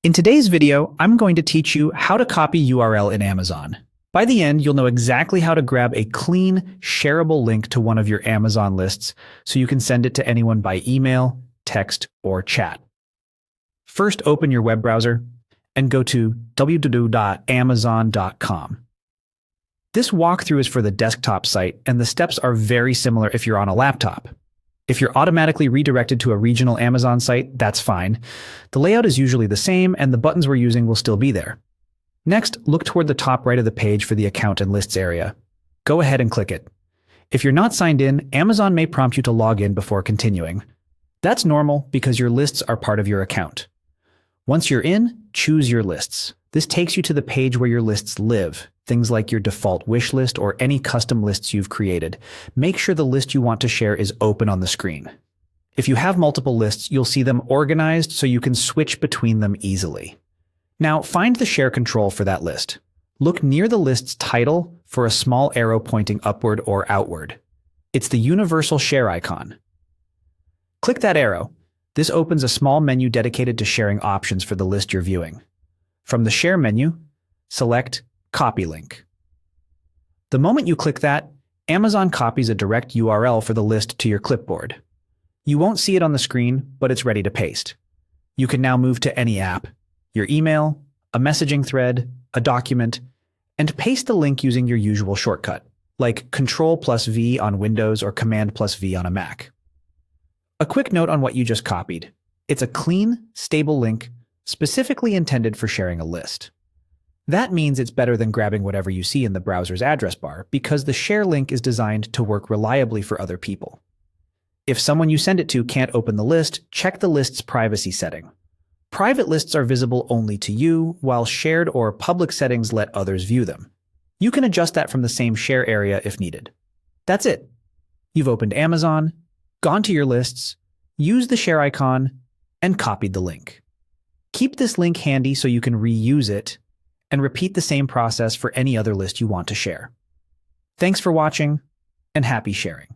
In today's video, I'm going to teach you how to copy URL in Amazon. By the end, you'll know exactly how to grab a clean, shareable link to one of your Amazon lists so you can send it to anyone by email, text, or chat. First, open your web browser and go to www.amazon.com. This walkthrough is for the desktop site, and the steps are very similar if you're on a laptop. If you're automatically redirected to a regional Amazon site, that's fine. The layout is usually the same, and the buttons we're using will still be there. Next, look toward the top right of the page for the Account and Lists area. Go ahead and click it. If you're not signed in, Amazon may prompt you to log in before continuing. That's normal because your lists are part of your account. Once you're in, choose your lists. This takes you to the page where your lists live, things like your default wish list or any custom lists you've created. Make sure the list you want to share is open on the screen. If you have multiple lists, you'll see them organized so you can switch between them easily. Now, find the share control for that list. Look near the list's title for a small arrow pointing upward or outward. It's the universal share icon. Click that arrow. This opens a small menu dedicated to sharing options for the list you're viewing. From the Share menu, select Copy Link. The moment you click that, Amazon copies a direct URL for the list to your clipboard. You won't see it on the screen, but it's ready to paste. You can now move to any app, your email, a messaging thread, a document, and paste the link using your usual shortcut, like Ctrl+V on Windows or Command+V on a Mac. A quick note on what you just copied. It's a clean, stable link specifically intended for sharing a list. That means it's better than grabbing whatever you see in the browser's address bar because the share link is designed to work reliably for other people. If someone you send it to can't open the list, check the list's privacy setting. Private lists are visible only to you, while shared or public settings let others view them. You can adjust that from the same share area if needed. That's it. You've opened Amazon, gone to your lists, used the share icon, and copied the link. Keep this link handy so you can reuse it and repeat the same process for any other list you want to share. Thanks for watching, and happy sharing.